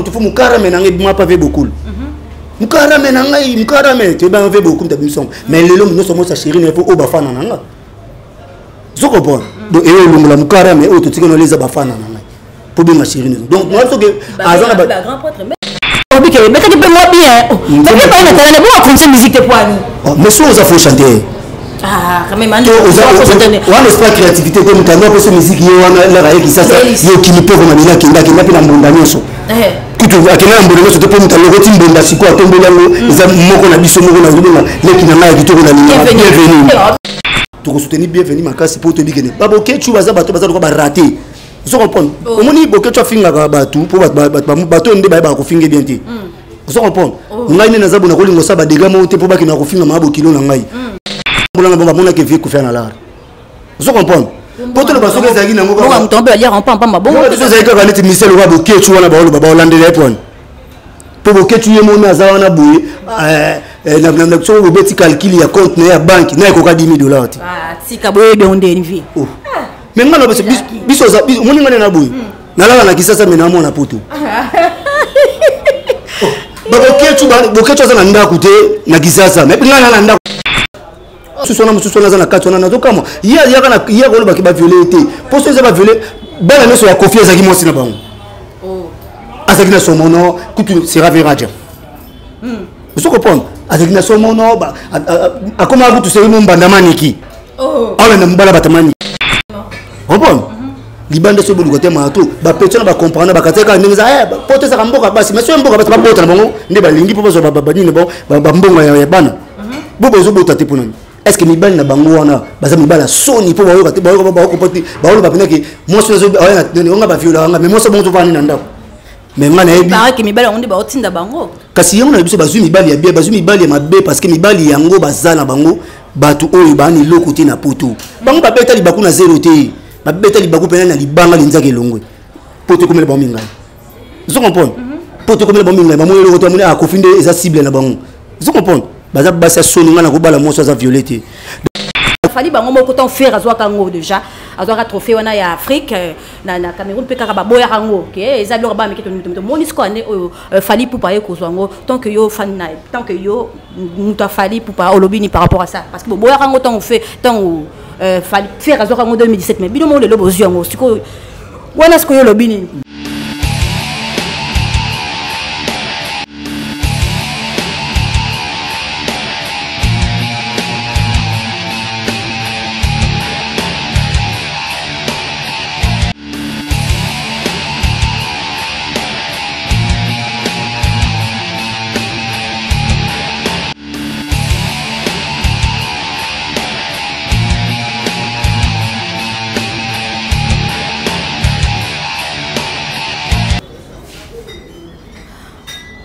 tu faut mukara menangai moi pas veut beaucoup mukara menangai mukara men tu ben veut beaucoup d'absence mais le long nous sommes sa chérie ne faut au bafana nanga zo comprendre donc et le long la mukara mais au tout ce que nous les abafana nanga pour bien ma chérie donc moi ce que azana ba grand prêtre mais que mais que moi bien mais que pas na tala bon comme ça musique de poids mais ça on faut chanter ah quand même on espère créativité comme quand on fait musique yo on la raie qui ça yo qui ne peut comme na kinda na mbonda nyonso kutu akena mbonda nyonso to pomta loko timbonda siko atombo yango eza moko na biso moko na zobonga leki na ngai kitoko na linga bienvenue to soutenir bienvenue makasi pour te bikene babo kechu baza bato baza ko ba rater vous comprenez au moni bokechu afinga ka bato pour bato nde ba ko finga bien te vous comprenez ngai ne naza bona ko lingo sa ba dega mo te pour ba kina ko finga mabo kilo na ngai on va mona que vie faire na la vous comprenez poto le baso que zaki na ngoko on tombe à dire en pam bon ça zaki ka neti misel wa bo kechu wana ba baba olande le pon po bo kechu ye mona za wana boye na so bo beti calcul ya compte na ya banque na ko ka $10,000 ah tika boye de onde ni vie mais ngana biso za moni ngana na boye na la na kisasa mena mona poto bo kechu za na ndako te na kisasa mais ngana na ndako susona za na katona na zokamo ya kana ya ko ba ki ba violer pour ceux ba violer bana ne so ya confiance aki mosi na bango azaki na somono kutu sera veraja vous comprenez azaki na somono ba akoma kutu seri mo mbandamani ki ala na mbala batamani comprendre libanda so bolu kote mato ba petona ba comprendre ba kateka ndinza pote sa mboka basi mais so mboka basi ba pota na bango nde ba lingi popo so ba ni bon ba mbonga ya bana bobo zo bota te ponani est-ce que mibali na bango wana baza mibala soni po bayo kate bayo ba ko poti bayo ba pinaki moi so ayana ne nga ba viola nga mais moi so bonzo vani na ndako mais ngana ebi ba ki mibali onde ba otinda bango kasi yango na biso bazu mibali ya bien bazu mibali ya mabe parce que mibali yango bazana bango batu oyo bani lokote na poto bango ba beta libaku na zero te ba beta libaku pena na libanga linzaka elongwe poto komela ba minga vous comprenez poto komela ba minga ba mo lokote mo na akofinde eza cible na bango vous comprenez baza basa soni ngana ko bala moso za violeté fali bango moko ton faire azwa kango déjà azwa trophée wana ya Afrique na Cameroun pe kaka baboya kango OK eza biloko ba mekito monisco ane fali pour payer kozwango tant que yo fan na tant que yo muta fali pour pas olobini par rapport à ça parce que boya kango tant on fait tant fali faire azwa kango 2017 mais bino mo le lobo zwango siko wana siko yo lobini.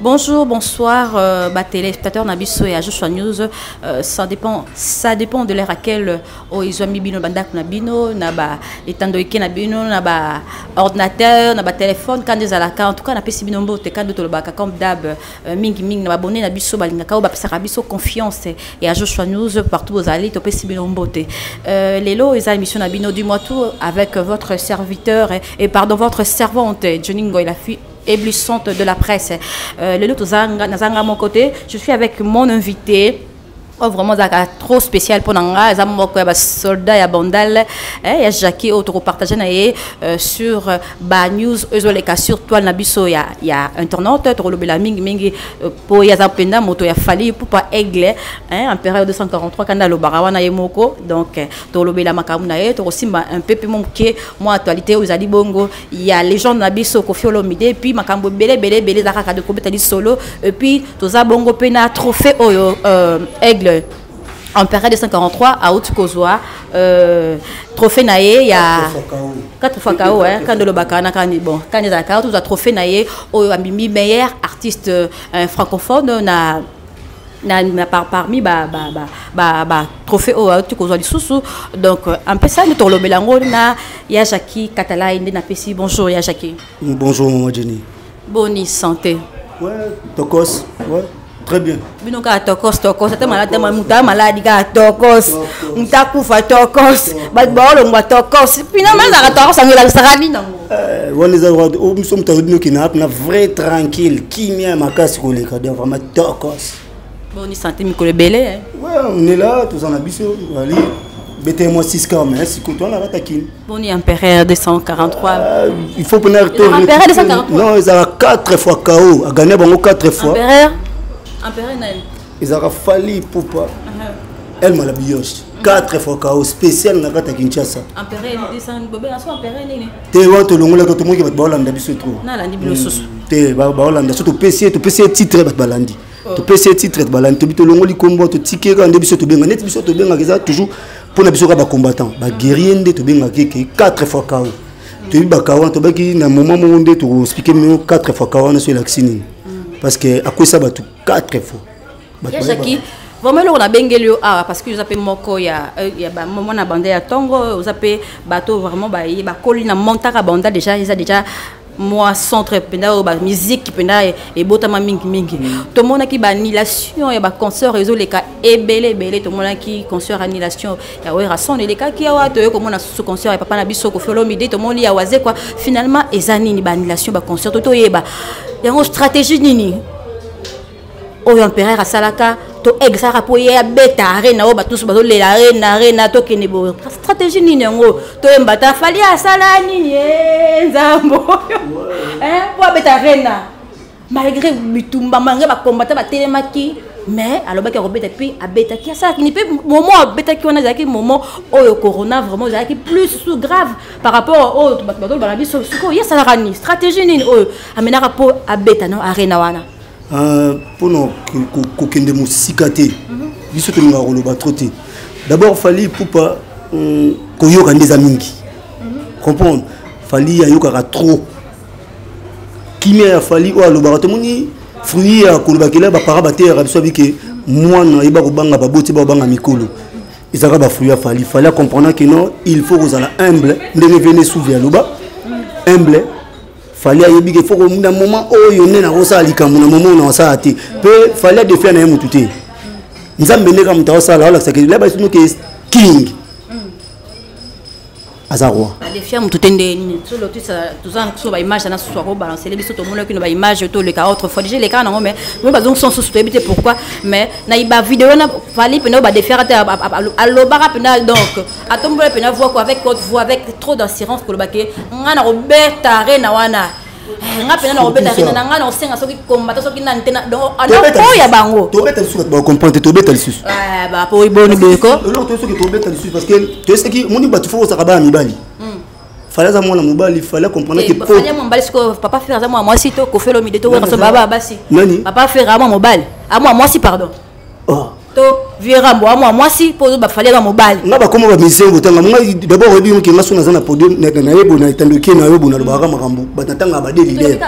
Bonjour, bonsoir, téléspectateurs Nabiso et Joshua News. Ça dépend de l'heure à laquelle ils ont mis bino bandak nabino, naba étando ike nabino, naba ordinateur, naba téléphone, quand des alaka, en tout cas na pesi binombo te quand de baka comme d'hab mingi naba abonné Nabiso balingaka ba pesa Nabiso confiance et à Joshua News partout aux allées to pesi binombo te. Lelo ils a émission Nabino du mois tout avec votre serviteur et pardon votre servante Johnny Ngoy la fille éblouissante de la presse. Le lot à mon côté, je suis avec mon invité. Oh, vraiment trop spécial pour nous. Les soldats et bandal et Jackie autre partagé sur ba news sur toi nabiso il y a internaute trop le mingi pour ya zapenda moto ya fali pour pas aigle en période 243 quand le barawana yemoko donc to le bela makamuna et to aussi un peu mon que moi actualité aux ali bongo il y a les gens nabiso Koffi Olomide puis makambo belé zakaka de kobetali solo et puis to za bongo pena trophée oyo aigle en période de 143 à Haute-Kozoa, trophée naïe, il y a 4 fois KO, quand de l'Obakana, quand il y a tout trophée naïe, au meilleur artiste francophone, parmi trophée au Haute-Kozoa du Soussou. Donc, un peu ça, nous tournons le Belango, il y a Jackie Katala, il y a Pessi. Bonjour, Jackie. Bonjour, Jenny. Bonne santé. Ouais, Tokos, ouais. Très bien. Bino ka tokos, ata malade muta malade ka tokos. Muta kufa tokos. Ba bolo ngwa tokos. Finalement la tokos angela sarali nango. On les a nous sommes tardino qui n'a pas vrai tranquille. Qui m'a makasi ko le cadre vraiment tokos. Bon ni santé mi ko le belé hein. Ouais, on est là, tous en abisso, allez. Mettez-moi 6 cas, mais si tu as la taquine. Bon ni empereur 243. Il faut prendre empereur 243. Non, ils ont 4 fois KO, a gagné 4 fois. Empereur nani. Ils ont fallu pour pas. Elle m'a la bioche. 4 fois KO spécial na kata Kinshasa. Empereur 200 bobé na so empereur nini. Te wa to longola to mo ki ba Hollande biso trop. Na landi bilo soso. Te ba Hollande surtout PC titre ba balandi. To PC titre ba balandi to bito longoli kombo to tikeka nde biso to benga net biso to benga keza toujours pour na biso ka ba combattant ba guerrier nde to benga ke 4 fois KO. To bi ba KO to ba ki na moment mo nde to expliquer me 4 fois KO na so l'accine. Parce que à quoi ça va tout 4 fois. Jackie, vraiment on a bengelio parce que vous appelez moko ya ba moment na bande ya tongo, vous appelez bateau vraiment ba colline montaka banda déjà ils a déjà moi centre penda ba musique penda et botama mingi tout monde qui ba annulation ya ba concert réseau les cas ebele tout monde qui concert annulation ya wera son les cas qui a to comme on a sous concert papa na biso ko felo midi tout monde ya waze quoi finalement ezani ni ba annulation ba concert to yeba ya une stratégie nini o empereur asalaka to exara po ya beta arena o batusu bazo le arena to kenebo stratégie nini ngo to embata fali asala nini nzambo po beta arena malgré bitumba malgré ba combattre ba telemaki mais alors ba robeta puis abeta ki ça qui ne peut moment abeta ki on a zaki moment o corona vraiment zaki plus sous grave par rapport au bato ba biso suko ya sala ni stratégie nini o amenaka po abeta no arena wana. Pour nous kokende musikate biso to nga roloba troté d'abord fallait pour pas koyoka des amingi comprendre fallait ayoka trop kimia fallait o aloba to moni fruit ya koloba kela ba para batera biso bike mwana iba kobanga baboti ba banga mikolo izaka ba fruit ya fallait comprendre que non il faut aux ala humble ndenge venez souvenir loba humble fallait ayebi que faut que na moment oyo nena kosa likambo na moment na sa ati pe fallait de faire na mutu te nzambe ndeka mutawa sala wala sakeli la ba sino ke king azarwa les fiers mutu tende ni sur le tout ça tout ça sur ba image na so ko balancer les biso to mona ki no ba image to le cas autre fois déjà les cas non mais nous bazon sont sous éviter pourquoi mais na iba vidéo na fallait pena ba de faire à l'obara pena donc à tomber pena voix quoi avec haute voix avec trop d'assurance ko le baké ngana Roberta arena wana nga pena na Roberta arena nga na osenga soki combattre soki na ntena donc ana ko ya bango to beta suka ba comprendre to beta lisusu ba po iboni beko alors to soki to beta lisusu parce que to est-ce que moni ba tu faut ça ba mibali fallait à moi la mobile il fallait comprendre que fallait mon bal papa faire à moi si to ko felo mi de to wa so baba basi papa faire à moi mobile à moi si pardon to viera moi si pour ba fallait à mobile nga ba komo ba mission botanga nga d'abord obi ki nga sona za na podium na yebo na itandoke na yebo na lobaka makambo batanga ba de leader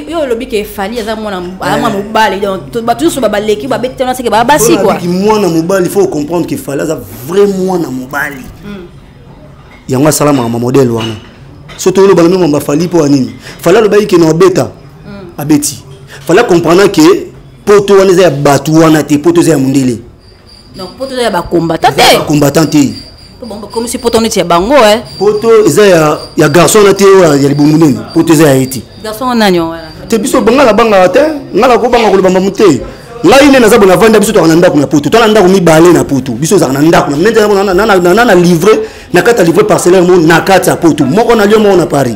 yo lobi ke fallait à moi mobile donc ba tous ba leki ba betena c'est que ba basi quoi ki moi na mobile il faut comprendre que fallait à vraiment na mobile yango salama ma modèle wana surtout le balami mamba fali pour anini fallait le bayi que no beta abeti fallait comprendre que poto wana za batu wana te poto za mundele donc poto za ba combattant bon comme si poto neti ya bango poto za ya garçon na te ya libungunene poto za eti garçon nani wala te biso banga te ngala ko banga ko bamba mute ngai ne naza bona vanda biso to na ndako na poto to na ndako mi balé na poto biso za na ndako na nende na livrer na kata livrer parcellaire mo na kata poto moko na lio mo na Paris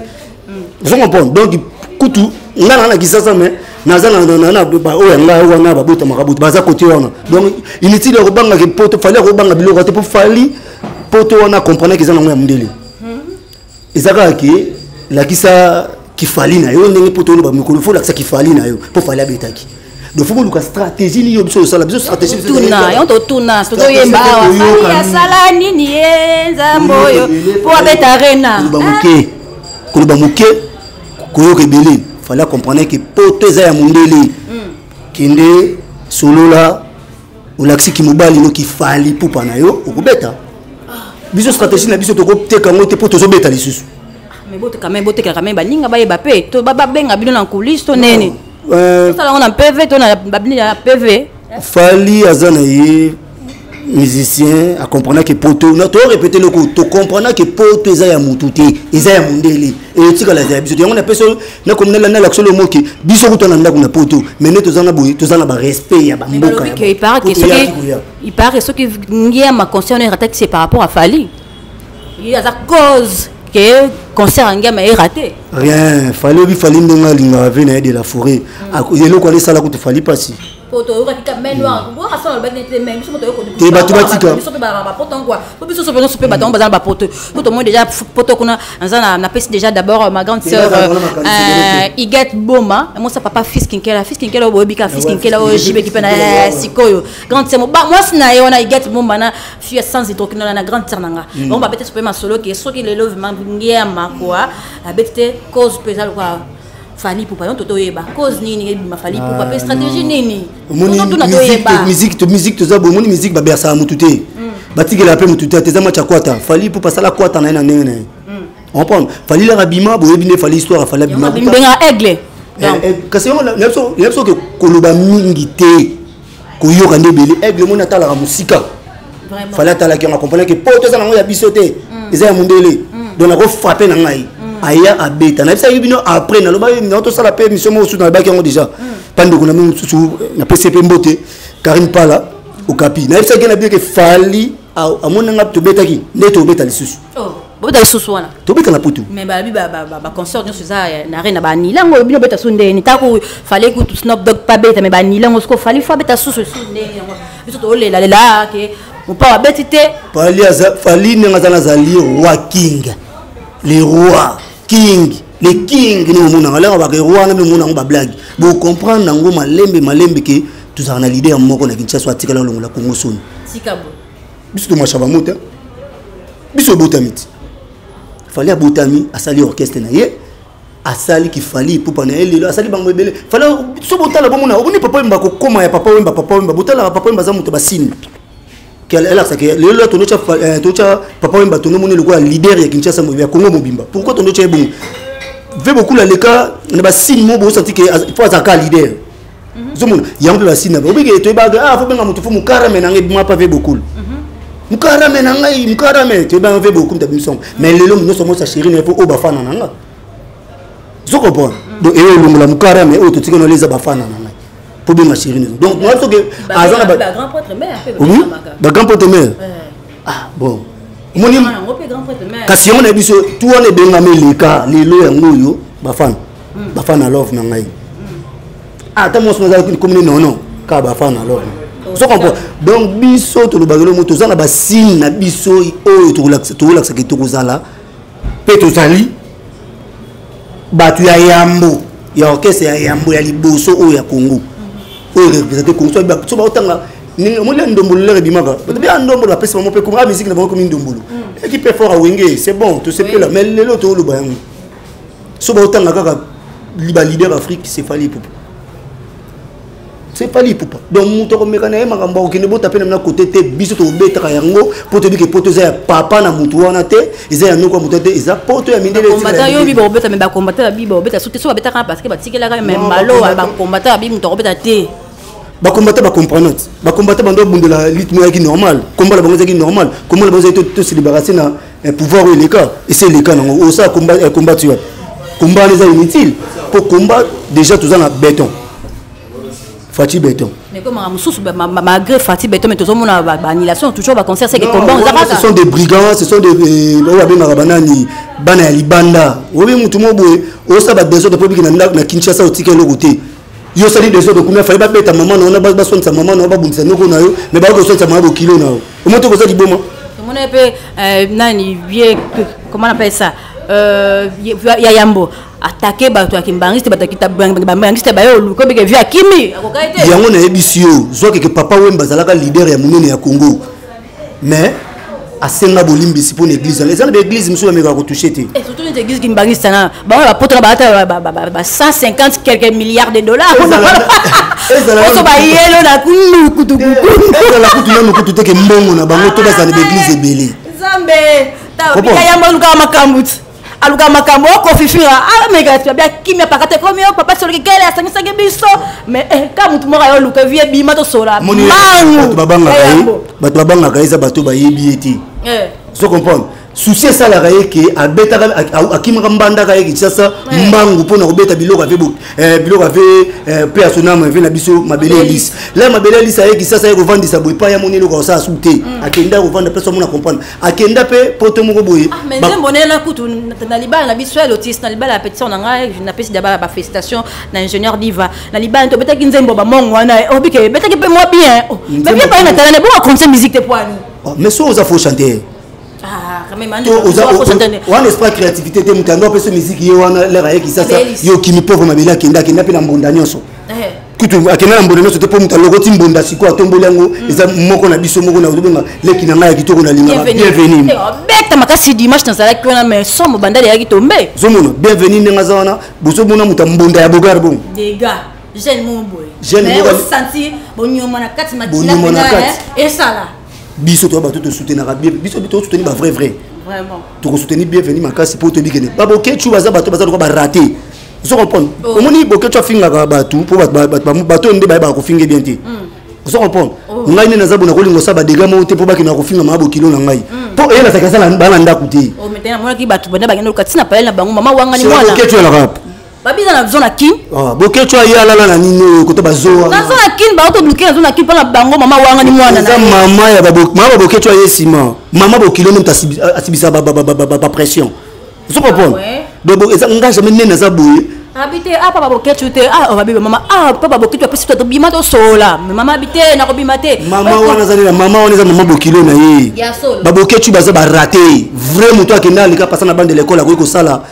je comprends donc kutu ngana na kisasa mais naza na ba o nga wana ba bota makabutu baza côté wana donc inutile ko banga ke poto fallait ko banga biloko te pour fali poto wana comprendre que ça na mundele ezaka ke la kisa ki fali na yo ndenge poto ba mikolo faut la kisa ki fali na yo pour fali abetaki donc faut que stratégie ni yo biso sala biso stratégie tuna yo to tuna to yemba wa ya sala nini nzambo yo pour abeta arena ko ba muke ko yo ke belé fallait comprendre que poto za ya mundele kende solo la ulaksi ki mobali no ki fali pupa na yo okubeta biso stratégie na biso to ko teka ngote poto zo beta lisusu mais bote quand même balinga ba yeba pe to baba benga bino na coulisses to nene ça là on a PV to na babini ya PV Fali Azanaï, musicien, à comprendre que poto, on a tout répété le coup, tu comprends que poto est à Moutouté, est à Mondeli, et tu as la zèbre. On appelle ça, on a comme l'action le mot qui, bisous, on a un poto, mais nous, tu en as respect, il paraît que ce qui est ma concerne c'est par rapport à Fali. Il y a cause que concert en gamme est raté. Rien, fallait de la forêt. Il y a le quoi ça là que tu fallait pas si. Déjà d'abord ma grande sœur Iget Boma, moi ça papa fils kinkela bobika fils kinkela jibe qui pena sikoyo grande sœur moi sina yona Iget Boma na fille sans hydrochinone na grande sœur nanga bon ba peut-être ma solo qui so qui le love mangia makwa abete cause pesal quoi Fali pour pas toto yeba cause nini ma Fali pour pas stratégie nini musique to za bomoni musique ba bersa mututé batiki la pe mututé teza matcha kwata Fali pour passer la kwata na nene on prend Fali la rabima bo ebine Fali histoire Fali rabima benga aigle kasi on l'abso que koloba mingi te ko yoka ndebele aigle mona tala musika Fali tala ki on comprendre que poto za na ya bisoté eza ya mundele donc na ko frapper na ngai aya abeta na bisa yibino après na loba na to sala pe mission mo sous na baki ngo déjà pande ko na même sous na PCP mbote Karim Pala au capi na bisa ke na bi ke Fali a mona ngap to beta ki neto beta lisusu bota lisusu wana to beta na putu mais ba concert nyo ça na rena ba ni lango bino beta sunde ni ta ko Fali ko Snoop Dogg pa beta mais ba ni lango ko Fali fa beta susu sunde yango biso to le la ke on pas betité Fali ngazana zali roi king les rois king les king nous mona ngala ba ke roi na mona ba blague bo comprendre nango malembe ke tous en leader moko na Kinshasa atikala longola Congo soni sikabo biso to machaba mota biso botamiti Fali abotami asali orchestre na ye asali ki Fali pour pana elelo asali bango ebele Fali so botala bomona oboni papa mba ko koma ya papa wemba botala papa wemba za muto basine elle a ça que le lot tocha papa wemba tono moni le quoi leader ya Kinshasa mo ya Congo mobimba pourquoi tono cha bon veut beaucoup la leka na ba signe mo bo senti que faut azaka leader zomona yango ba signe ba obike to ba faut benga mutu faut mukara menanga ma pas veut beaucoup mukara menanga mukara men to ba veut beaucoup ta bimson mais le long nous sommes sa chérie ne faut obafana nanga zo comprendre donc et le long la mukara mais o to tika no leza bafana nanga pour bien ma chérie donc moi ce que azana ba grand prêtre mère ba grand prêtre mère ah bon moni kasi on a biso tout on est benga meleka lelo yango yo bafana love na ngai ah ta mos maza comme non ka bafana love so comprend donc biso to lo bagelo moto zana ba signe na biso o to relax ke to kozala pe to sali batu ya yambo ya orchestre ya yambo ya liboso o ya Congo o représenter Congo so ba otanga ni mo le ndombolo le bimaka ba ndombolo ba pesa mo pe comme musique na ba comme ndombolo équipe fort à Wenge c'est bon tout se peut là mais le to lo ba yango so ba otanga kaka liba leader Afrique c'est Fali Ipupa c'est Fali Ipupa donc muto ko mekana e makambo ko ne bota pe na côté te biso to beta yango pour te dire que poto za papa na mutu wana te eza ya noko mutu te eza poto ya mindele combattant yo bibo beta mais ba combattant bibo beta soute so ba beta parce que ba tikela ka même malo ba combattant bibo to beta te ba combattre ba comprendre ba combattre bando bundo la rythme qui normal combat la bango qui normal comment la bango to se libérer na pouvoir ou les cas et c'est les cas non au ça combat tu combat les inutile pour combat déjà tous en béton Fati béton mais comme malgré Fati béton mais tous on a annulation toujours ba concert c'est que combat ce sont des brigands ce sont des ba ben rabanani bana ya libanda obi mutu mo boye o ça ba des autres public na Kinshasa au ticket le côté yo sali des autres combien fallait pas beta maman on a ba son sa maman on ba bumisa noko na yo mais ba ko son sa maman kilo na yo o moto ko ça di boma on a peu nani vieux comment on appelle ça ya yambo attaquer bato ya kimbangiste bato kita bangiste ba yo ko beke vieux Kimi akokaite yango na ebisio zo que papa wemba zalaka leader ya munene ya Congo mais asenga bolimbisi pour l'église les gens de l'église monsieur ameka ko toucher te et surtout les églises kimbangiste na ba poto ba 150 quelques milliards de dollars so ba yelo na kutu la kutu na kutu te ke mbongo na bango to ba za l'église ebele zambe ta bika yambo luka makambuti aluka makambo ko fifira ah mais gars bien kimia pakate comme papa sur le gars ça ngisa biso mais quand mutu moko yo luka vie bima to sola mangu bato babanga kaisa bato bayebi eti so comprendre souci ça la raye que abeta akimaka mbanda kaye kisasa mbangu pona kobeta biloko ave biloko ave personnellement ave na biso mabele lisse là mabele lisse aye kisasa ko vendre sa boy pa ya monelo ko sa souté akenda ko vendre personne mona comprendre akenda pe poto moko boye mais nzembonela kutu na libala na biso l'autisme na libala pétition na ngai na pesi d'abord ba félicitation na ingénieur diva na libala to betaki nzembo ba mongo wana obike betaki pe moi bien mais bien pas na talent bon concert musique te poani mais so oza faut chanter ah quand même on esprit créativité te mutando pe ce musique ye wana la raye kisasa yo kimi pauvre mabela kenda pe na mbonda nyonso kutu akena na mbonda nyonso te po mutalo ko timbonda siko atomboli yango eza moko na biso moko na ubenga leki na ngai kitoko na linga bienvenue beta makasi dimanche dans la kona mais somme bandale ya kitombe zomona bienvenue nenga zana boso bona muta mbonda ya bogar bon des gars jeune mon boy jeune mo senti bonyoma na kati makila et ça là biso to bato to soutenir bien biso to soutenir ba vrai vraiment to soutenir bienvenue makasi pour te bikene babo kechu baza bato ko ba rater vous comprenez omoni bokechu afinga ka bato pour bato nde ba ko finga bien te vous comprenez ngai ne nazabu na kolingo sa ba dega mo te pour ba kina ko finga mabo kilo na ngai po ela takasa na bana ndako te o metena mona ki bato bana bagenda katina pa na bango mama wanga ni mwana bokechu la rap babisa na zona kin bokechu ya lala na nino ko to bazoa na zona kin ba to bloquer na zona kin pa na bango mama wanga ni mwana na mama ya mama bokechu ya sima mama bo kilo nta asibisa ba pression vous comprenez donc ça nga jamais nena za boye habité papa bokechu te babibe mama papa bokechu pesi to bima to sola mama habité na ko bima te mama wana za na mama wana za mama bokilo na ye ba bokechu baza ba rater vrai moto akenda lika passa na bande de l'école ko sala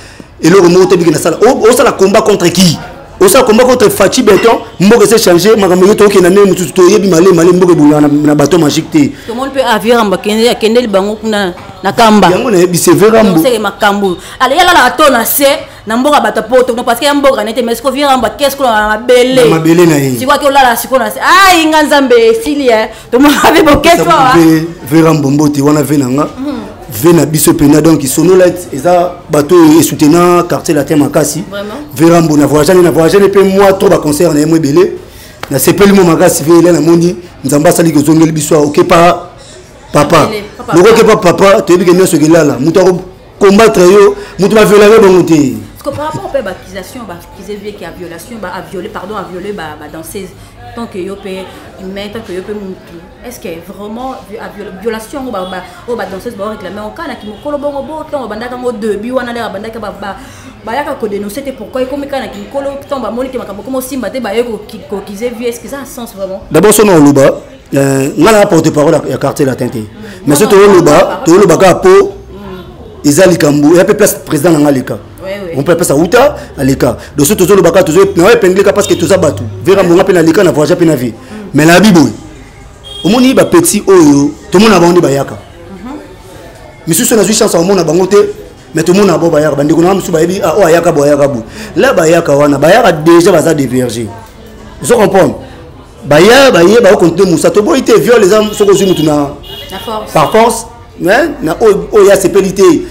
et le remonte bien na sala o sala combat contre qui o sala combat contre Fachi Beton mboke se changer makambo yoto ke na ne mutu to yebi male mboke bulana na bateau magique te tout le monde peut avir amba kende libango kuna na kamba yango na yebi severambo c'est makambo ale yala la to na se na mboka bata poto parce que mboka nete mais ko vira amba qu'est-ce qu'on a mabele na ye si quoi que la siko na se inga nzambe silia to mo ave boketo verambo mboti wana venanga vena biso pena donc sonolet eza bateau et soutenant quartier latin makasi verambo na voyage pe moi trop ba concert na moi belé na sepeli mo makasi vela na moni nzamba sali ko zongeli biso OK pa papa loko ke pa papa to yebi ke nyoso ke lala mutu ko combattre yo mutu ba violer ba monter parce que par rapport à l'accusation qu'ils qui a violation a violé danseuse tant que yo peut humain tant que yo peut mutu est-ce que vraiment violation ou danseuse ba réclamer en cas na ki mokolo bongo boto bandaka ngo debut wana le bandaka ba yaka ko dénoncer pourquoi il comme kana ki mokolo tomba moni ke makambo comme simba te ba yeko ko kize vie est-ce que ça a sens vraiment d'abord son nom loba ngala porte parole ya quartier latin te mais c'est to loba ka po ezali kambu ya pe place président na ngaleka on peut passer à Outa à l'écart de ce toujours le baka toujours na épinglé parce que tout ça batu vera monga pe na l'écart na voyage pe na vie mais la bibo au moni ba petit oyo tout monde a bandi ba yaka monsieur so na chance au monde a bangote mais tout monde a bo ba yaka bandi ko na musu ba yebi o ayaka bo yaka bu là ba yaka wana ba yaka déjà baza diverger vous comprenez ba ba continuer musa to bo ite viol les hommes so ko zu mutu na par force mais na o ya sepelité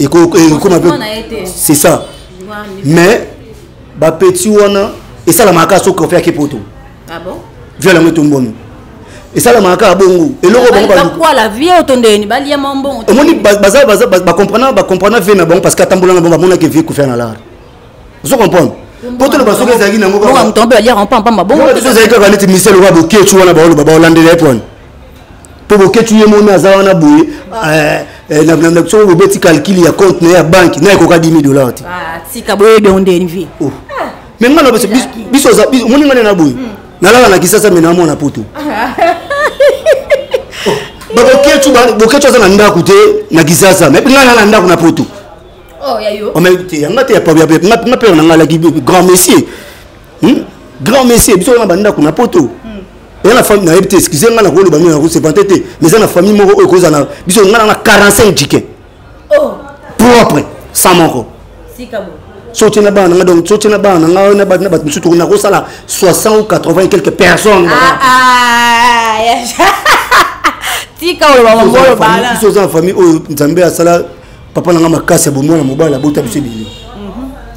et c'est ça mais ba petit wana et ça la marque so ko fait ke poto ah bon viol la tombon et ça la marque bongo et le bongo quoi la vie otondeni ba lia mambo omoni ba comprendre vie na bon parce que atambola na bon ba mona ke vie ko faire na la vous comprenez poto le baso ke zaki na ngo ba mtombe alia rampa pamba bongo to zaki ka neti misel wa bo ke tu wana ba olandela epon pour que tu aies mon azar na boué na so bo beti calcul ya compte na ya banque na ko ka $10,000 si ka boye be onde ni mais ngana biso moni ngana na boué na la na kisasa mena mona poto boketu za na ndako te na kisasa mais ngana na ndako na poto ya yo o mais te yanga te pa nga père na ngala ki grand messier biso na banda ko na poto et la famille n'a été excusé ngana ko le bango na ko se vanter mais na famille moko ko za na biso ngana na 45 tickets propre sans moko sikabo sotina bana donc sotina bana na ba musu to na ko sala 60 ou 80 et quelques personnes tika o ba ngolo bana biso za famille o nzambe asala papa nanga makasi bo mwana mobala bota biso bili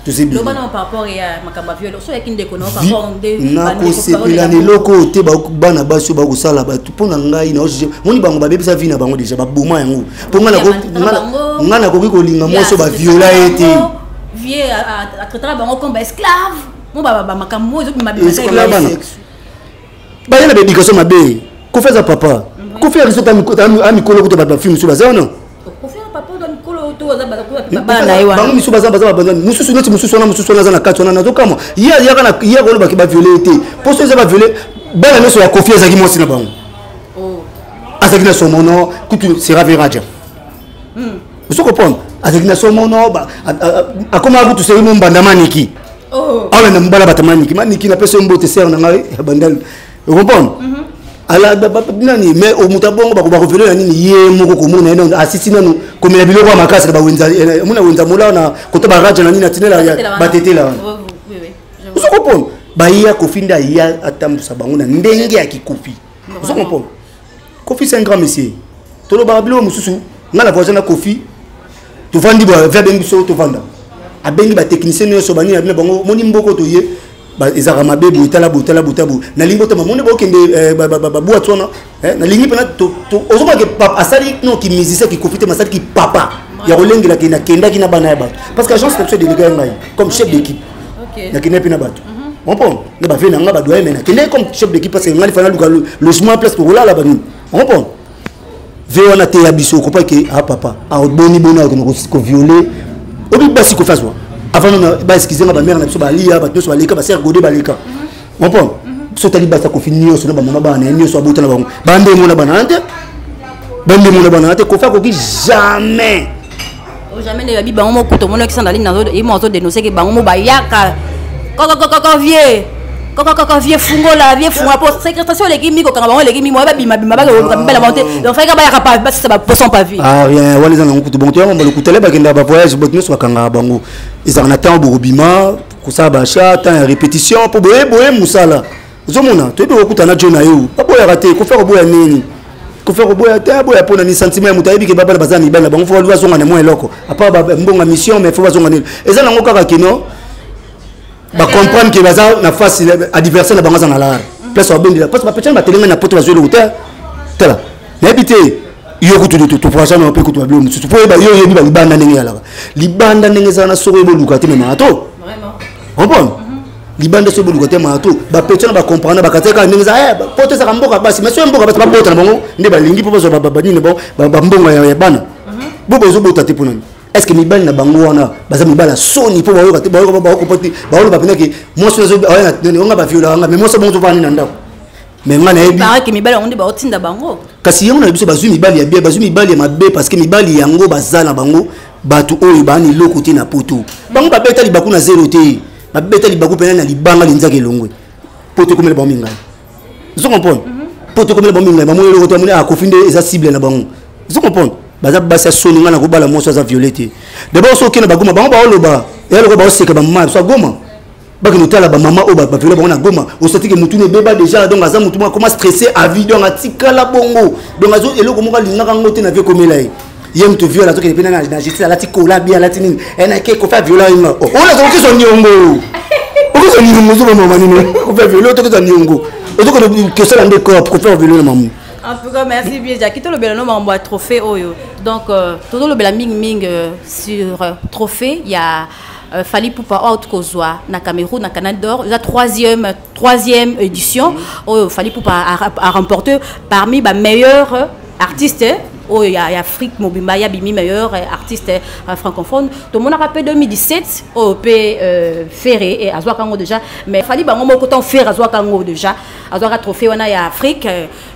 to c'est bien par rapport à makamba viol so yakinde kono par rapport na ko sepela ne loko te ba bana baso ba ko sala ba tu pona ngai na oje moni bango ba bebisa vina bango déjà ba boma yango po ngana ko ko linga moso ba viola ete vie à traiter bango comme esclave mo ba makambo zo ma bebisa ba yana bédication mabe ko fait ça papa ko fait ça ami kolo ko to ba film so ba ça non bango misu baza babanda mususu neti mususu wana za na kati wana nazokama iya koloba ki baviole ete poso eza baviole bana nyonso ya kofi ezalaki mwasi na bango azalaki na somono kutu sera veraja oso kopona azalaki na somono akomaka kutu seri mo mbanda maniki awa na mbala bata maniki na pesa mbote ser na ngai bandali okompona ala nani mais au mutabongo ba ko velo nini ye moko ko mona eno asisi nanu ko mela biloko ya makasi ba wenza mona wenza mola na ko to ba raja nani na tinela ba tetela uso kopona ba ya ko finda ya atambusa bango na ndenge ya kikofi uso kopona kofi c'est un grand monsieur to lo ba bilo mususu ngala voisin na kofi to vandi ba verbe biso to vanda abengi ba technicien nyonso bani na bango moni mboko to ye ezaka mabe botala na lingo to mamone ba okende ba boatona na lingi pena to ozoba ke papa asali no ki musicien ki kofite masali ki papa ya rolengela ki na kenda ki na bana ya bato parce que agence de délégué ngai comme chef d'équipe na kina pena bato on pon ne ba vena nga ba doye mena kende comme chef d'équipe parce que ngali fana le logement place pour là bani on pon ve wana te ya biso ko pa ke papa a boni bona ko violer obi basi ko faswa avant on va excuser ma mère na biso ba lia ba to so balika ba ser godé balika on pon so tali ba sa ko finir so na ba mama ba na nyo so abota na bango bande mo na banante ko fa ko ki jamais jamais ne yabi bango mo kuto mo na ki sandali na zo e mo zo dénoncer que bango mo ba yaka koko vie fungo pour sécrétation les kimi ko kanga bango les kimi mo ba bima ba bela monter donc fa ka ba yaka pas ça ba poisson pas vie rien wali za na kuto bon to mo le kutele ba kenda ba voyage botno so kanga bango ils en attendent pour bima ko sa ba cha temps répétition pour boye musala zomona to be okuta na jona yo aboya raté ko faire boya nini ko faire boya ta boya pona ni sentiment mutayibi ke baba bazani bana bango fo lwa zonga na mo eloko apa ba mbonga mission mais fo bazonga nini eza nango kaka kino ba comprendre que baza na face adversaire na bango na la place obendila parce que ba petcha ba telenga na poto bazolo uta tala na bité yo kutu to prochain na pe kutu ba bilo mutu po ba yo yebi ba libanda ndenge ya la libanda ndenge za na soko ebo lukate me mato vraiment comprendre libanda so boluka te mato ba petcha ba comprendre ba kateka ndenge za poto za mboka basi mais so mboka basi ba bota na bango nde ba lingi po ba nini bon ba mbonga ya bana bobo zo bota te ponani est-ce que mibali na bango wana baza mibala soni po bayoka te bayoka ba ko poti ba ba pena ke moi so na on ba viola nga mais moi so bon to vani na ndako mais nga na ebi ba ke mibali on ba otinda bango kasi yango na biso bazui mibali ya bien bazui mibali ya mabe parce que mibali yango baza na bango batu oyo bani lokote na poto bango ba beta libaku na zero te ba beta libaku pena na libanga linzaka elongwe poto komela ba minga zo comprendre poto komela ba minga ba mo lokote amuna akofinde eza cible na bango zo comprendre baza basa soninga na kobala moso za violeté d'abord so kena bagoma bango ba oloba ya loko ba oseka ba mama so goma ba kino tala ba mama o ba violer bango na goma o soti ke mutu ne beba déjà donc aza mutu comment stresser à vie donc atika la bongo donc azo eloko mo kalinga kango te na vie komela yem to viola to ke pena na justice la tikola bia la tinini ena ke ko fa viola inga o la zo ke so nyongo o ko so nyongo zo mama ni ko fa viola to ke so nyongo o to ko so la ndeko ko fa viola mamu. En tout cas, merci bien. J'ai le bel nom en trophée. Donc, tout le bel ming sur trophée, il y a Fally Ipupa Haute Kozwa, na Cameroun, na Canada. La troisième édition, Fally Ipupa a remporté parmi les meilleurs artistes. Il y a Afrique Mobimba, il y a Bimi meilleur artiste francophone. Tout le monde a rappelé 2017 au Ferré et Azwa Kango déjà. Mais Fally Bango Mokoton Ferré Azwa Kango déjà. Azwa trophée on a y a Afrique,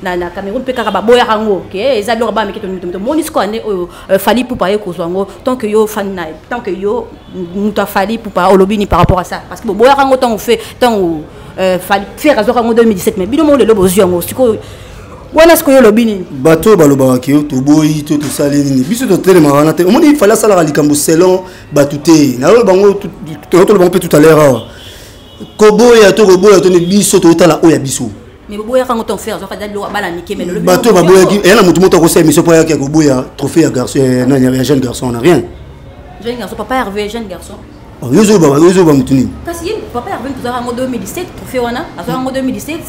na Cameroun pe Karaba Boya Kango. OK, Isabelle Roba mais qui te monisco année Fally Ipupa e Kozwango tant que yo fan tant que yo muta Fally Ipupa olobini par rapport à ça parce que Boya Kango tant on fait tant Fally Ferré Azwa Kango 2017 mais bido mo le lobo ziongo siko wana ce que yo lobini bato baloba ki to boyi to salini biso to tele marana te omoni il fallait sala likambo selon batute na lo bango to bango tout à l'heure ko boya to ne biso to tala oya biso mais boya quand on fait ça fait de bala niqué mais le bateau baboya qui et na mutu moto ko sa émission pour ya ki boya trophée ya garçon non il y a jeune garçon on a rien jeune garçon papa Hervé jeune garçon yozo ba mutuni kasi papa Hervé tout ça en 2017 trophée wana en 2017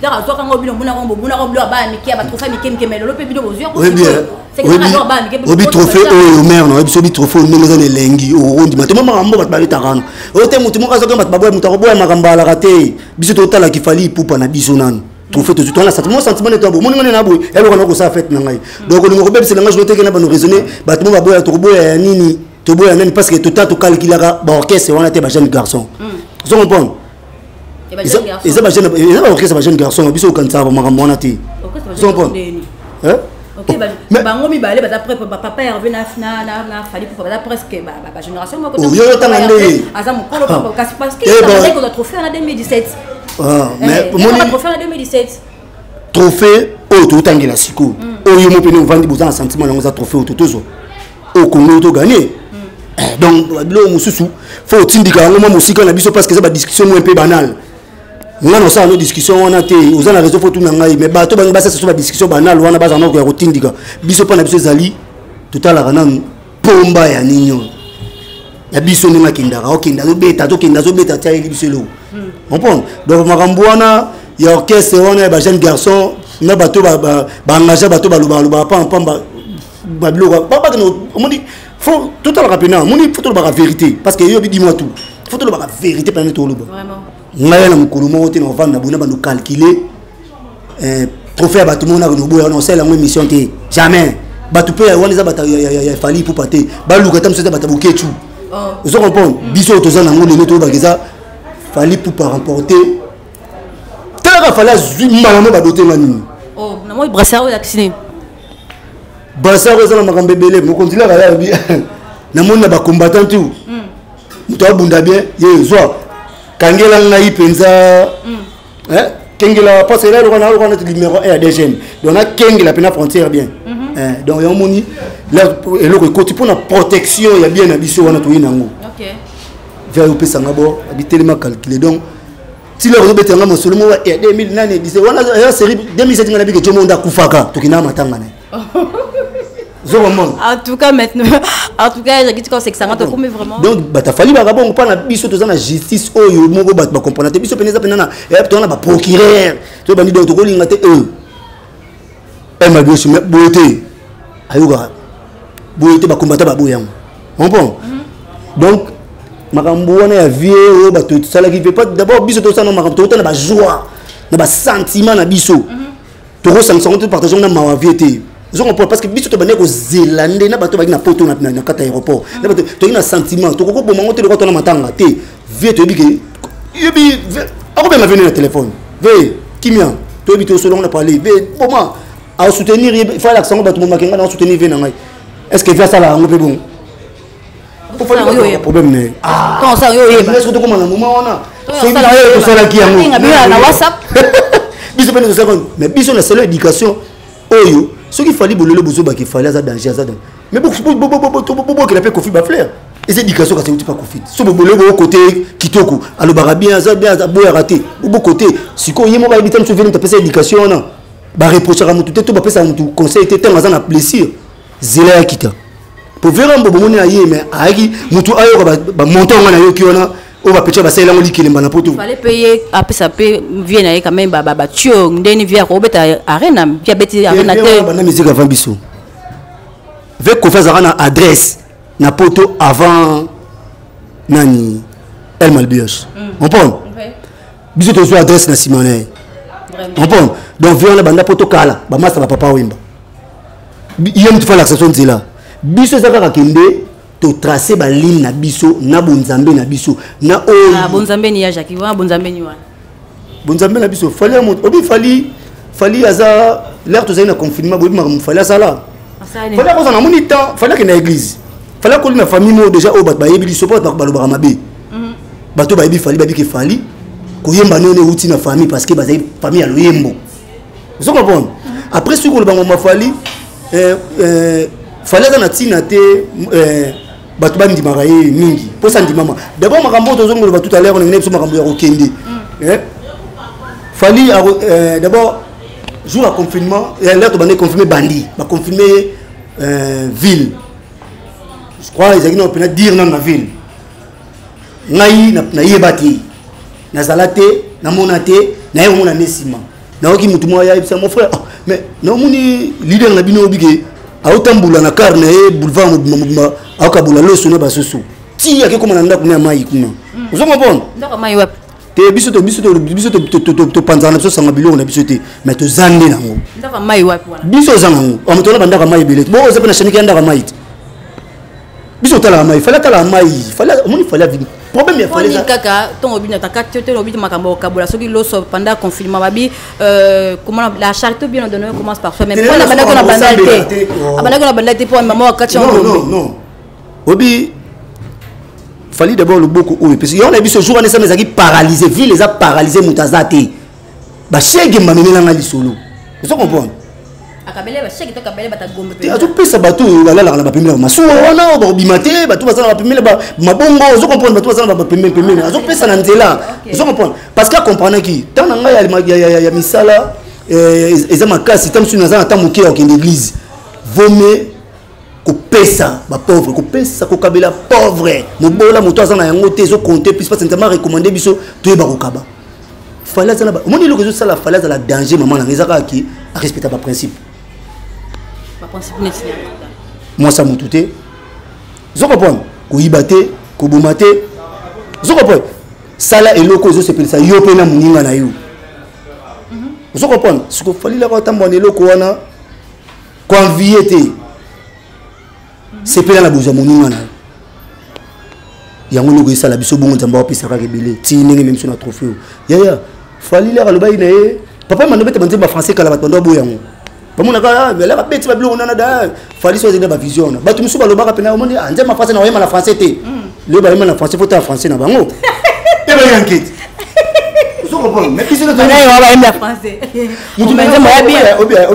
là à toi quand on bino mona rombo ba niqué ba trophée niqué mais le pebino aux yeux c'est que ça ba niqué obi trophée au maire non obi trophée ndenge za elengi o rondi matema makambo bat ba etakana o te mutu moka soka bat baboya mutu boya makamba la raté biso to tala ki fali pupa na biso nan trophée to to na sentiment to bo moni ngone na boy elo kana ko sa fête na ngai donc le ngobebe c'est langage noté que na ba no raisonner bat mo baboya to boya nini to boya nani parce que to ta to calculer ba orchestre wana te ba jeune garçon vous comprenez et ça ba jeune garçon biso kan sa ba makambo wana te vous comprenez hein ok bango mibale après papa Hervé na fali pour presque ba génération moi côté yo tangande asa mukolo parce que ça qu'on a trophée en 2017 mais mon trophée en 2017 trophée au tout tangela siko o yo mo pene vandi boza sentiment na ngoza trophée au totozo au Congo to gagner donc lo mususu faut tindika ngoma musika na biso parce que ça ba discussion mo un peu banale ngana ça no discussion wana te oza na réseau photo na ngai mais bato bangi basa so ba discussion banale wana baza na ko ya kotindika biso pa na biso zali totala kana pomba ya ninyo ya biso ninga kindaka okinda zo beta to kinda zo beta tia biso lo comprendre donc makambo wana ya orchestre wana ba jeune garçon na bato ba engagé bato ba loba pamba ba bloga papa no moni faut totala rapena moni faut la vérité parce que yo dis moi tout faut la vérité pendant tout le vraiment ngai na mukulu mo te no vanda buna ba no calculer trophée ba tout monde na no boya no sala ngo émission te jamais ba tout pe wana za bata ya fali pour pater ba luka tam so za bata bokechu vous comprenez biso to za na ngo le to ba geza fali pour pas remporter tala fala zuma na ba doté mani na moi brassard ya kisine brassard za na makambe belé mo continue la ya bi na mona ba combattant tout muto abunda bien ye zo kangela ngai penza kengela parce que là on a numéro 1 à DGM donc on a kengela pena frontière bien donc yo moni là eloko côté pour la protection ya bien na biso wana to yinango OK vers opesa ngabo abitelema calculer donc si le réseau betanga mosolo mo ya 2017 wana ya série 2017 ngana bike jomo nda kufaka tokina matanga na en tout cas maintenant en tout cas j'ai dit que c'est que ça m'a mais vraiment donc bata fali ba bon pas na biso to na justice oyo moko ba comprendre biso peneza penana et to na ba procureur to bandi donc to kolinga te ma biso me boté ayuga boté ba combattre ba boyang bon donc makambo wana ya vie oyo ba to sala qui fait pas d'abord biso to ça na makambo to na ba joie na ba sentiment na biso to ko sanction to partager na ma vie te je comprends parce que biso to bane ko zélande na bato baki na poto na kata aéroport na bato to ina sentiment to ko bomango te ko na matanga te vie to biki yebi ako ben venir na téléphone ve kimia to bi to solo on a parlé ve comment à soutenir il faut l'accent bato mo makenga na soutenir ve na ngai est-ce que via ça là on peut bon problème ne quand ça yo yeba est-ce que to ko na moment wana so ça là qui yango na WhatsApp biso ben ça mais biso na seule éducation oyo ce qu'il fallait bololo bozo ba qu'il fallait ça danger ça mais beaucoup qu'il a fait Kofi Bafler et c'est éducation quand c'est pas Kofi so bololo côté kitoko alo barabien ça bien ça boya raté beaucoup côté siko yemo ba bitam so venir taper cette éducation na ba reprocher à mutu to ba pesa mutu conseil était dans un plaisir zela kita pour faire un bobo moni aye mais aiki mutu ayo ba monter on na yo kiona on va peut-être passer là on dit qu'il est dans poto fallait payer après ça paye vient avec quand même ba tio ndeni via robeta arena via beti arena te na musique avant biso avec qu'on fait ça na adresse na poto avant nani El Malbios on prend biso to adresse na Simone on prend donc vient na banda poto kala ba master papa wimba yem tu fais l'accession de là biso ça ka kende to tracer ba ligne na biso na bonzambe na biso na o bonzambe ni ya Jacques wa bonzambe ni wa bonzambe na biso fali amot obi fali aza l'air to na confinement bobi ma fali sala fali ko na moni temps fali que na église fali ko na famille mo déjà o bat ba yebi so pas ba lo ba mabe bato ba yebi fali ba bi ke fali ko yemba none uti na famille parce que ba famille ya lo yembo vous comprenez après ce ko lo ba ma fali fallait na tina te bato bandi maraye mingi pour ça ndi mama d'abord makambo to zongo ba tout à l'heure on est sur makambo ya okende Fali d'abord jour à confinement et là tu vas confirmer bandi va confirmer ville je crois ils ont pu dire dans la ville ngai na yebati na zalate na monate na yo mona nesima na oki mutu moya ibisa mon frère mais non moni leader na bino obige a otambula na carne et boulevard mobimba akabula lo sona basusu ti yake koma na ndako na mai kuna vous comprenez ndako mai wapi te biso to panzana biso sanga bilo na biso te mais to zande nango ndaka mai wapi wana biso zango amutona bandaka mai belé bo oza pena shaniki ndaka mai biso tala mai fala tala mai fala moni fala vini problème ya fala za kaka ton obina takati te obina makambo kabula soki loso pendant confinement babi comment la charité bien donné commence par soi même pour la bandako na bandalité abandako na bandalité pour maman wakati non obi fallait d'abord le beaucoup oui parce que on a vu ce jour on est ça mais qui paralysé ville les a paralysé mutazate ba chege mamene na ngali solo vous comprenez akabele ba chege to kabele bata gombe pe to pesa bato la la ba pemela maso wana ba bimate bato bazana ba pemela ba mabongo vous comprenez bato bazana ba pemela azo pesa na nzela vous comprenez parce que comprendre qui tant na ngai ya misala eza makasi tant sur na tant moké au l'église vome kopesa ba pauvre kopesa kokabela pauvre mobola moto azana yango te zo compter plus pas simplement recommander biso to ba kokaba fallait ça ba moni lokozo sala fallait la danger maman na ngezaka ki a respecter ba principe n'est moi ça moutouté zo comprendre ko ibate ko bomate zo comprendre sala eloko zo sepelisa yo pe na muninga na yo zo comprendre ce ko fallait la ko tambona eloko wana convier te c'est pas la besoin mon nom yango logo sala biso bongo nzamba opesa ka kebele ti ndenge même sur na trophée ya fali la loba ina papa manobete banzemba français kala batondo bo yango bamona ka mais la beti ba bilo nana da fali so zina ba vision ba tu musu ba loba ka pena omoni nzemba français na oyema na français te le ba yema na français faut ta français na bango et ba yankete vous comprenez mais biso na ba yema français mutu nzemba ya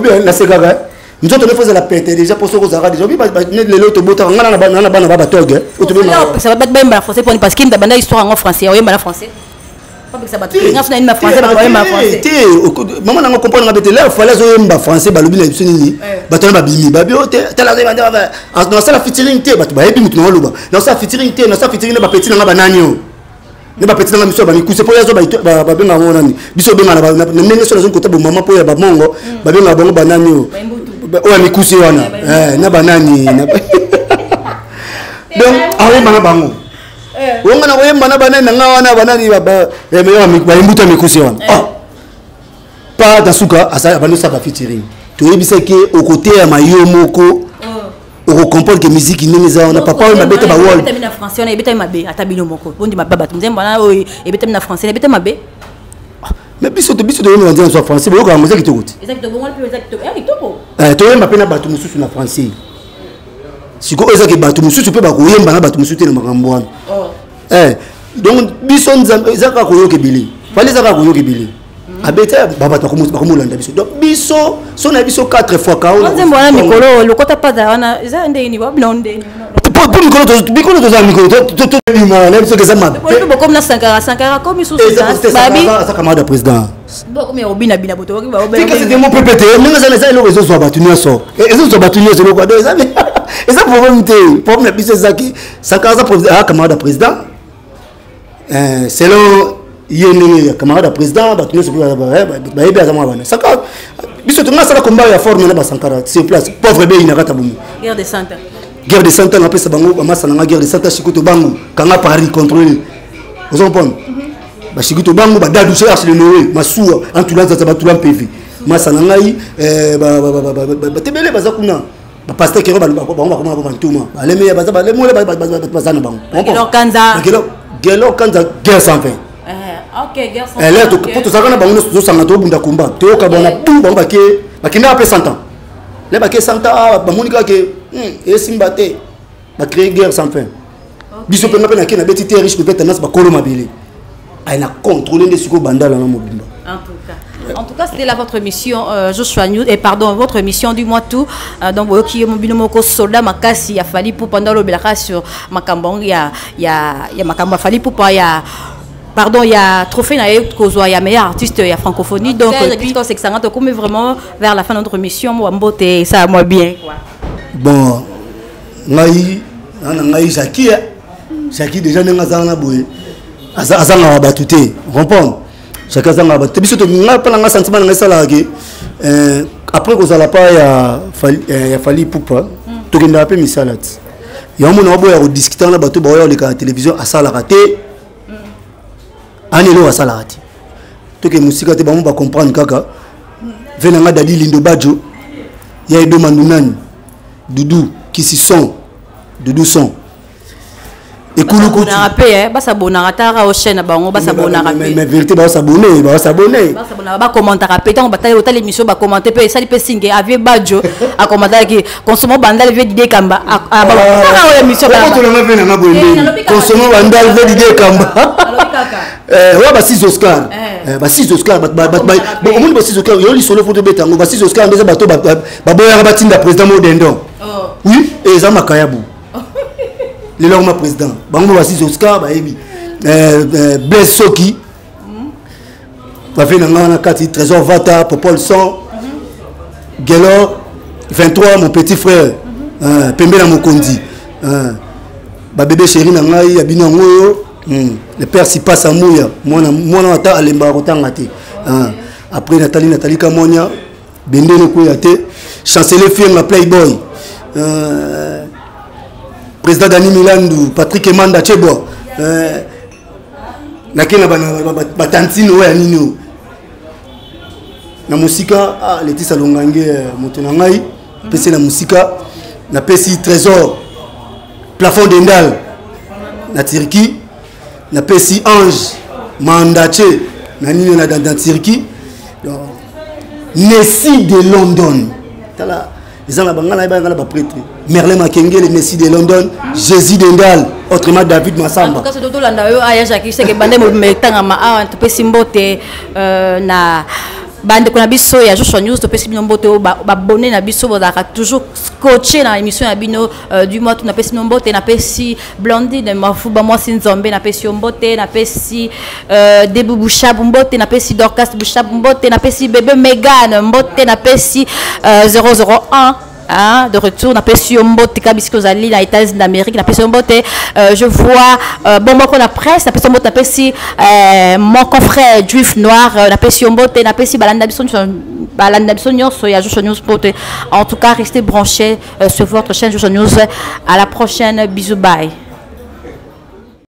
bien la segara nous avons fait la pète déjà pour ce que ça a déjà vu les autres botons on a la banane ba togue ça va pas bien français parce qu'il y a une histoire en français oui mais français pas que ça va tout rien c'est une français ba ouais français maman n'a comprendre la bête là fallait zo mba français ba lobi na biso nini ba tona ba bimi ba bio te tala dans ça la featuring te ba ba ebi mutu na loba dans ça featuring te dans ça featuring ba petit na ba nani ne ba petit na miso ba mi kuse po ya zo ba benga ngona ni biso benga na ndenge so na zo kota bo maman po ya ba mongo ba benga bango ba nani oya mikusi wana na banani donc awemba na bango wonga na oyemba na banani nga wana banani ba imbuta mikusi wana pa dasuka asa bano sa ba featuring to yebisa ke au côté ya mayo moko o comprendre que musique ndenge za wana papa oyo mabeta ba wall beta na français on ebeta mabe atabino moko bondi mababa tumzemba na oyo ebeta na français ebeta mabe mais biso de on dit en français bo ko amza kitoko exactement on peut exactement kitoko to yemba pe na bato mususu na français siko eza ke bato mususu pe ba ko yemba na bato mususu te na makambo wana donc biso nzambe eza ka ko yoke bili fali eza ka ko yoke bili abeta baba to ko mulanda biso donc biso so na biso 4 fois ka on nzembo na mikolo lokota pa za wana eza ndeni ba blonde pour mikolo to za mikolo to bima na biso ke za mabe pour comme na sankara comme sous babi ça camarade président bon comme obina bina boto ba c'est que c'était mon pépé mais ça les réseaux so batu nyoso ezo so batu nyoso lokwa donc ça problème te problème biso zaki sankara ça camarade président selon yene camarade président batu nyoso ba ebe azama bana saka biso to ngasa la combat ya forme na ba sankara c'est place pauvre be inakata bumu guerre de Santa guerre de Santa na pesa bango amasa na guerre de Santa shikuto bango kanga Paris contrôler vous comprenez ba shikuto bango ba dadu chez Arsenal Noé masuwa antula za batula PV masa na ngai ba tebele baza kuna ba pasteur kero ba bango ba ba ntuma ba leme baza ba lemo baza na bango gelo kanza guerre sans fin ok guerre sans fin elle est pour tout ça kana bango zo sanga to bunda kumba to ka bona tout bango ba kina pe 100 ans les ba ke 100 ans ba monika ke et Simbate va créer guerre sans fin. Biso pe na ke na beti te riche peut-être nas ba kolo mabele. Elle a contrôlé les suko bandala na mobimba. En tout cas, c'était là votre mission, Joshua News, et pardon, votre mission du mois tout. Donc, qui est mobile moko soldat makasi, il a fallu pour pendant le belaka sur Makambong, il y a Makamba fallu pour pas il y a pardon, il y a trophée, il y a meilleur artiste, il y a francophonie. Donc, puis, c'est que ça rentre comme vraiment vers la fin de notre émission, moi, beauté, ça, moi, bien. Quoi. Bon, Jackie, déjà, nous avons azanga batute comprendre chacun azanga batute biso to nga pala nga sentiment nga sala ke après ko sala pa ya fali poupa to kenda pe misalat ya mo na boya ko discuter na bato ba yo le ka télévision asala raté anelo asala raté to ke musika te ba mo ba comprendre kaka vena nga dadi lindo bajo ya edo mandunani dudu kisi son dudu son ekulu ko na paix ba sabona tara au chaîne bango ba sabona rapé mais vérité ba s'abonner ba commenter rapé tant ba tali hôtel émission ba commenter pe ça pe singe avie bajo a commenter que consommons bandal vie d'idée kamba a ba tara émission ba to na vena na boyende consommons bandal vie d'idée kamba ouais ba 6 Oscar ba 6 Oscar ba au monde ba 6 Oscar yo li solo photo betango ba 6 Oscar ndeza bato ba boya ba tinda président Modendo oui et ça makayabu le lorma président bango ba 6 Oscar ba ebi Blaise Soki ba fait na kati Trésor Vata Popol Son Gelor 23 mon petit frère Pembe na Mokondi ba bébé chéri na ngai abino ngoyo le père si passe à mouya mona ata alemba kotanga te après Nathalie Kamonia bendele ko yate chancelier fille na Playboy président Dani Milandu Patrick Emanda Chebo nakena ba tantino ya nino na musika Laetitia Longange moto na ngai pesi na musika na pesi Trésor plafond d'Endal na Turquie na pesi Ange Mandache na nino na dans Turquie Nessie de London tala ils ont la prêtre Merlin Makengele Nessie de London Jésus d'Endal autrement David Massamba en tout cas c'est tout landa yo aya Jackie c'est que bande mo metanga ma to pesi mbote na bande ko na biso ya Joshua News to pesi mbote ba bonné na biso ba toujours coaché na émission ya bino du mois na pesi mbote na pesi Blondie de Mafuba moi Sinzombe na pesi mbote na pesi Debu Bouchab mbote na pesi Dorcas Bouchab mbote na pesi bébé Megan mbote na pesi 001 de retour na pesi mbote kabisiko zali na États-Unis d'Amérique na pesi mbote je vois bon moi qu'on a presse na pesi mbote na pesi mon confrère juif noir na pesi mbote na pesi balanda biso nyonso ya Joshua News mbote en tout cas restez branchés sur votre chaîne Joshua News à la prochaine bisous bye.